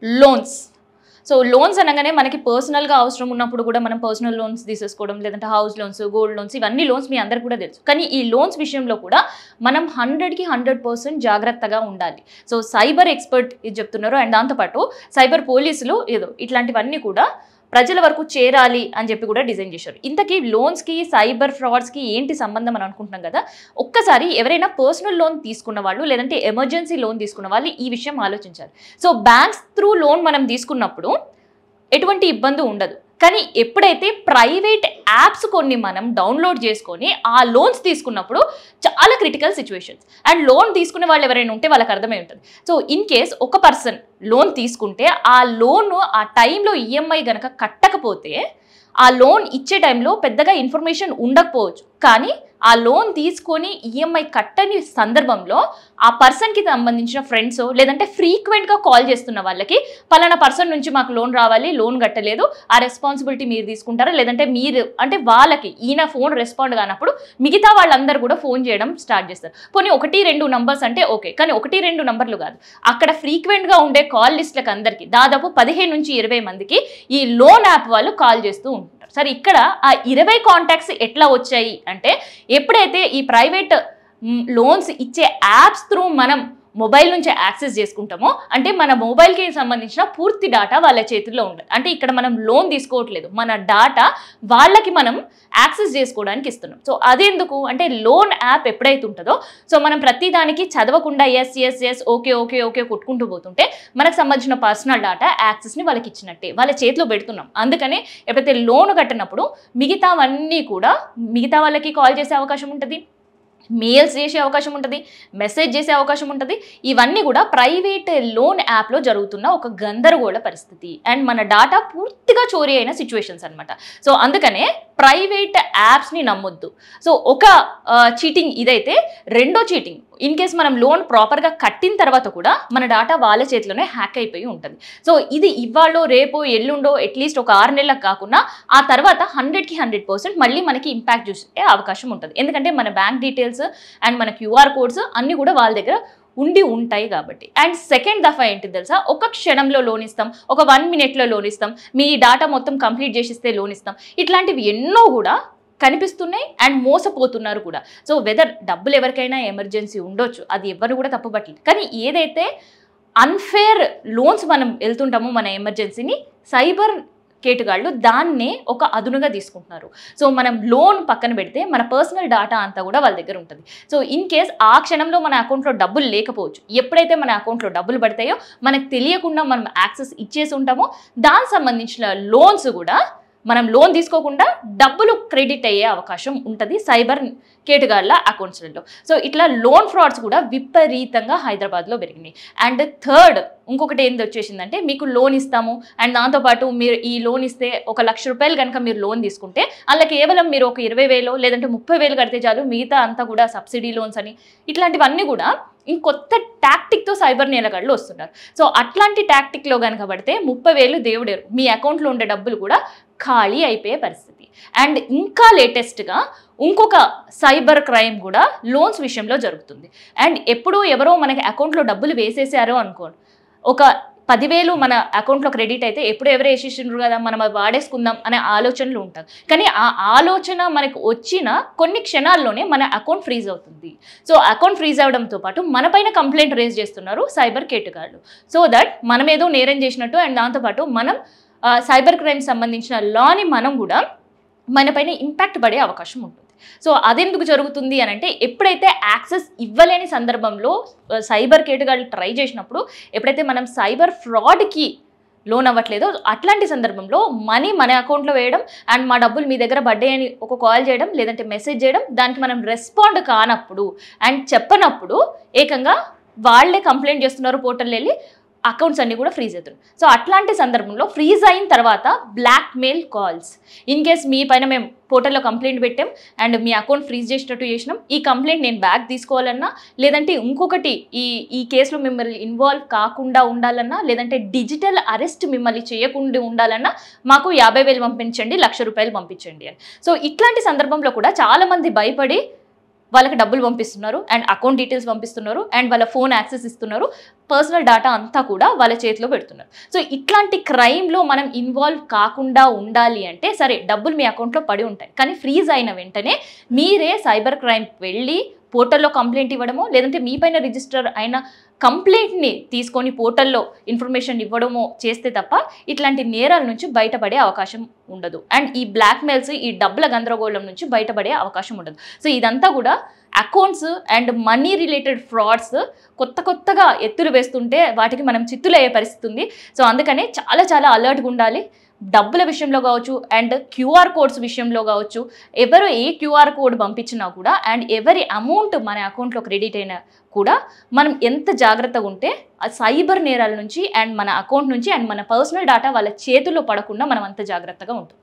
Loans. So loans అనగానే మనకి పర్సనల్గా అవసరం ఉన్నప్పుడు కూడా మనం పర్సనల్ లోన్స్ తీసేసుకోవడం, లేదంటే హౌస్ లోన్స్, గోల్డ్ లోన్స్, ఇవన్నీ లోన్స్ మీ అందరికి కూడా తెలుసు. కానీ ఈ లోన్స్ విషయంలో కూడా మనం 100కి 100% జాగ్రత్తగా ఉండాలి. సో సైబర్ ఎక్స్పర్ట్ ఇది చెప్తున్నారు. అండ్ దాంతోపాటు సైబర్ పోలీసులు ఏదో ఇట్లాంటివన్నీ కూడా ప్రజల వరకు చేరాలి అని చెప్పి కూడా డిజైన్ చేశారు. ఇంతకీ లోన్స్కి సైబర్ ఫ్రాడ్స్కి ఏంటి సంబంధం అని అనుకుంటున్నాం కదా. ఒక్కసారి ఎవరైనా పర్సనల్ లోన్ తీసుకున్న వాళ్ళు, లేదంటే ఎమర్జెన్సీ లోన్ తీసుకున్న వాళ్ళు ఈ విషయం ఆలోచించాలి. సో బ్యాంక్స్ త్రూ లోన్ మనం తీసుకున్నప్పుడు ఎటువంటి ఇబ్బంది ఉండదు. కానీ ఎప్పుడైతే ప్రైవేట్ యాప్స్ కొన్ని మనం డౌన్లోడ్ చేసుకొని ఆ లోన్స్ తీసుకున్నప్పుడు చాలా క్రిటికల్ సిచ్యువేషన్స్. అండ్ లోన్ తీసుకునే వాళ్ళు ఎవరైనా ఉంటే వాళ్ళకి అర్థమై ఉంటుంది. సో ఇన్ కేస్ ఒక పర్సన్ లోన్ తీసుకుంటే ఆ లోన్ ఆ టైంలో ఈఎంఐ కనుక కట్టకపోతే ఆ లోన్ ఇచ్చే టైంలో పెద్దగా ఇన్ఫర్మేషన్ ఉండకపోవచ్చు. కానీ ఆ లోన్ తీసుకొని ఈఎంఐ కట్టని సందర్భంలో ఆ పర్సన్కి సంబంధించిన ఫ్రెండ్స్, లేదంటే ఫ్రీక్వెంట్గా కాల్ చేస్తున్న వాళ్ళకి పలానా పర్సన్ నుంచి మాకు లోన్ రావాలి, లోన్ కట్టలేదు, ఆ రెస్పాన్సిబిలిటీ మీరు తీసుకుంటారా, లేదంటే మీరు అంటే వాళ్ళకి ఈయన ఫోన్ రెస్పాండ్ కానప్పుడు మిగతా వాళ్ళందరూ కూడా ఫోన్ చేయడం స్టార్ట్ చేస్తారు. పోనీ 1-2 నంబర్స్ అంటే ఓకే, కానీ 1-2 నంబర్లు కాదు, అక్కడ ఫ్రీక్వెంట్గా ఉండే కాల్ లిస్టులకు అందరికీ దాదాపు 15 నుంచి 20 మందికి ఈ లోన్ యాప్ వాళ్ళు కాల్ చేస్తూ ఉంటారు. సరే ఇక్కడ ఆ 20 కాంటాక్ట్స్ ఎట్లా వచ్చాయి అంటే, ఎప్పుడైతే ఈ ప్రైవేట్ లోన్స్ ఇచ్చే యాప్స్ త్రూ మనం మొబైల్ నుంచి యాక్సెస్ చేసుకుంటామో, అంటే మన మొబైల్కి సంబంధించిన పూర్తి డాటా వాళ్ళ చేతుల్లో ఉండదు. అంటే ఇక్కడ మనం లోన్ తీసుకోవట్లేదు, మన డాటా వాళ్ళకి మనం యాక్సెస్ చేసుకోవడానికి ఇస్తున్నాం. సో అదెందుకు అంటే లోన్ యాప్ ఎప్పుడైతే ఉంటుందో, సో మనం ప్రతి దానికి చదవకుండా yes yes yes okay okay okay కొట్టుకుంటూ పోతుంటే మనకు సంబంధించిన పర్సనల్ డాటా యాక్సెస్ని వాళ్ళకి ఇచ్చినట్టే, వాళ్ళ చేతిలో పెడుతున్నాం. అందుకనే ఎప్పుడైతే లోన్ కట్టినప్పుడు మిగతావన్నీ కూడా మిగతా వాళ్ళకి కాల్ చేసే అవకాశం ఉంటుంది, మెయిల్స్ చేసే అవకాశం ఉంటుంది, మెసేజ్ చేసే అవకాశం ఉంటుంది. ఇవన్నీ కూడా ప్రైవేట్ లోన్ యాప్లో జరుగుతున్న ఒక గందరగోళ పరిస్థితి. అండ్ మన డాటా పూర్తిగా చోరీ అయిన సిచ్యువేషన్స్ అనమాట. సో అందుకనే ప్రైవేట్ యాప్స్ని నమ్మొద్దు. సో ఒక చీటింగ్ ఇదైతే. రెండో చీటింగ్, ఇన్ కేస్ మనం లోన్ ప్రాపర్గా కట్టిన తర్వాత కూడా మన డాటా వాళ్ళ చేతిలోనే హ్యాక్ అయిపోయి ఉంటుంది. సో ఇది ఇవాళో రేపో ఎల్లుండో అట్లీస్ట్ ఒక 6 నెలలకు కాకుండా ఆ తర్వాత 100కి 100% మళ్ళీ మనకి ఇంపాక్ట్ చూసే అవకాశం ఉంటుంది. ఎందుకంటే మన బ్యాంక్ డీటెయిల్స్ అండ్ మన క్యూఆర్ కోడ్స్ అన్నీ కూడా వాళ్ళ దగ్గర ఉండి ఉంటాయి కాబట్టి. అండ్ సెకండ్ దఫా ఏంటి తెలుసా, ఒక క్షణంలో లోన్ ఇస్తాం, ఒక 1 మినిట్లో లోన్ ఇస్తాం, మీ డాటా మొత్తం కంప్లీట్ చేసిస్తే లోన్ ఇస్తాం, ఇట్లాంటివి ఎన్నో కూడా కనిపిస్తున్నాయి అండ్ మోసపోతున్నారు కూడా. సో వెదర్ డబ్బులు ఎవరికైనా ఎమర్జెన్సీ ఉండొచ్చు, అది ఎవరు కూడా తప్పుపట్టలేదు. కానీ ఏదైతే అన్ఫేర్ లోన్స్ మనం వెళ్తుంటామో మన ఎమర్జెన్సీని, సైబర్ కేటుగాళ్ళు దాన్నే ఒక అదునుగా తీసుకుంటున్నారు. సో మనం లోన్ పక్కన పెడితే మన పర్సనల్ డాటా అంతా కూడా వాళ్ళ దగ్గర ఉంటుంది. సో ఇన్ కేస్ ఆ క్షణంలో మన అకౌంట్లో డబ్బులు లేకపోవచ్చు, ఎప్పుడైతే మన అకౌంట్లో డబ్బులు పడతాయో మనకు తెలియకుండా మనం యాక్సెస్ ఇచ్చేసి ఉంటామో, దానికి సంబంధించిన లోన్స్ కూడా మనం లోన్ తీసుకోకుండా డబ్బులు క్రెడిట్ అయ్యే అవకాశం ఉంటుంది సైబర్ కేటుగాళ్ళ అకౌంట్స్లలో. సో ఇట్లా లోన్ ఫ్రాడ్స్ కూడా విపరీతంగా హైదరాబాద్లో పెరిగినాయి. అండ్ థర్డ్ ఇంకొకటి ఏంది వచ్చేసిందంటే, మీకు లోన్ ఇస్తాము అండ్ దాంతోపాటు మీరు ఈ లోన్ ఇస్తే 1 లక్ష రూపాయలు కనుక మీరు లోన్ తీసుకుంటే అలా కేవలం మీరు ఒక 20,000 లేదంటే 30,000 కడితే చాలు, మిగతా అంతా కూడా సబ్సిడీ లోన్స్ అని ఇట్లాంటివన్నీ కూడా ఇంకొత్త టాక్టిక్తో సైబర్ నేరగాళ్ళు వస్తున్నారు. సో అట్లాంటి టాక్టిక్లో కనుక పడితే 30,000 దేవుడేరు, మీ అకౌంట్లో ఉండే డబ్బులు కూడా ఖాళీ అయిపోయే పరిస్థితి. అండ్ ఇంకా లేటెస్ట్గా ఇంకొక సైబర్ క్రైమ్ కూడా లోన్స్ విషయంలో జరుగుతుంది. అండ్ ఎప్పుడూ ఎవరో మనకి అకౌంట్లో డబ్బులు వేసేసారో అనుకోండి, ఒక 10,000 మన అకౌంట్లో క్రెడిట్ అయితే ఎప్పుడు ఎవరు వేసేసిండ్రు కదా మనం అది వాడేసుకుందాం అనే ఆలోచనలు ఉంటాయి. కానీ ఆ ఆలోచన మనకు వచ్చిన కొన్ని క్షణాల్లోనే మన అకౌంట్ ఫ్రీజ్ అవుతుంది. సో అకౌంట్ ఫ్రీజ్ అవడంతో పాటు మన పైన కంప్లైంట్ రేజ్ చేస్తున్నారు సైబర్ కేటుగాళ్ళు. సో దట్ మనం ఏదో నేరం చేసినట్టు అండ్ దాంతోపాటు మనం సైబర్ క్రైమ్ సంబంధించిన లాని మనం కూడా మన పైన ఇంపాక్ట్ పడే అవకాశం ఉంటుంది. సో అదెందుకు జరుగుతుంది అని అంటే, ఎప్పుడైతే యాక్సెస్ ఇవ్వలేని సందర్భంలో సైబర్ కేటుగాళ్ళు ట్రై చేసినప్పుడు, ఎప్పుడైతే మనం సైబర్ ఫ్రాడ్కి లోన్ అవ్వట్లేదో అట్లాంటి సందర్భంలో మనీ మన అకౌంట్లో వేయడం అండ్ మా డబ్బులు మీ దగ్గర పడ్డాయి అని ఒక కాల్ చేయడం, లేదంటే మెసేజ్ చేయడం, దానికి మనం రెస్పాండ్ కానప్పుడు అండ్ చెప్పనప్పుడు ఏకంగా వాళ్ళే కంప్లైంట్ చేస్తున్నారు పోర్టల్ వెళ్ళి, అకౌంట్స్ అన్నీ కూడా ఫ్రీజ్ అవుతారు. సో అట్లాంటి సందర్భంలో ఫ్రీజ్ అయిన తర్వాత బ్లాక్మెయిల్ కాల్స్, ఇన్ కేస్ మీ పైన మేము పోర్టల్లో కంప్లైంట్ పెట్టాం అండ్ మీ అకౌంట్ ఫ్రీజ్ చేసేటట్టు చేసినాం, ఈ కంప్లైంట్ నేను బ్యాక్ తీసుకోవాలన్నా, లేదంటే ఇంకొకటి ఈ కేసులో మిమ్మల్ని ఇన్వాల్వ్ కాకుండా ఉండాలన్నా, లేదంటే డిజిటల్ అరెస్ట్ మిమ్మల్ని చేయకుండా ఉండాలన్నా మాకు 50,000 పంపించండి, 1,00,000 రూపాయలు పంపించండి అని. సో ఇట్లాంటి సందర్భంలో కూడా చాలామంది భయపడి వాళ్ళకి డబ్బులు పంపిస్తున్నారు అండ్ అకౌంట్ డీటెయిల్స్ పంపిస్తున్నారు అండ్ వాళ్ళ ఫోన్ యాక్సెస్ ఇస్తున్నారు, పర్సనల్ డేటా అంతా కూడా వాళ్ళ చేతిలో పెడుతున్నారు. సో ఇట్లాంటి క్రైమ్లో మనం ఇన్వాల్వ్ కాకుండా ఉండాలి అంటే సరే డబ్బులు మీ అకౌంట్లో పడి ఉంటాయి, కానీ ఫ్రీజ్ అయిన వెంటనే మీరే సైబర్ క్రైమ్ వెళ్ళి పోర్టల్లో కంప్లైంట్ ఇవ్వడమో లేదంటే మీ పైన రిజిస్టర్ అయిన కంప్లైంట్ని తీసుకొని పోర్టల్లో ఇన్ఫర్మేషన్ ఇవ్వడమో చేస్తే తప్ప ఇట్లాంటి నేరాల నుంచి బయటపడే అవకాశం ఉండదు. అండ్ ఈ బ్లాక్మెయిల్స్, ఈ డబ్బుల గందరగోళం నుంచి బయటపడే అవకాశం ఉండదు. సో ఇదంతా కూడా accounts and money related frauds కొత్తగా ఎత్తులు వేస్తుంటే వాటికి మనం చిత్తులయ్యే పరిస్థితి ఉంది. సో అందుకనే చాలా అలర్ట్గా ఉండాలి. డబ్బుల విషయంలో కావచ్చు అండ్ క్యూఆర్ కోడ్స్ విషయంలో కావచ్చు, ఎవరు ఏ క్యూఆర్ కోడ్ పంపించినా కూడా అండ్ ఎవరి అమౌంట్ మన అకౌంట్లో క్రెడిట్ అయినా కూడా మనం ఎంత జాగ్రత్తగా ఉంటే ఆ సైబర్ నేరాల నుంచి అండ్ మన అకౌంట్ నుంచి అండ్ మన పర్సనల్ డేటా వాళ్ళ చేతుల్లో పడకుండా మనం అంత జాగ్రత్తగా ఉంటాం.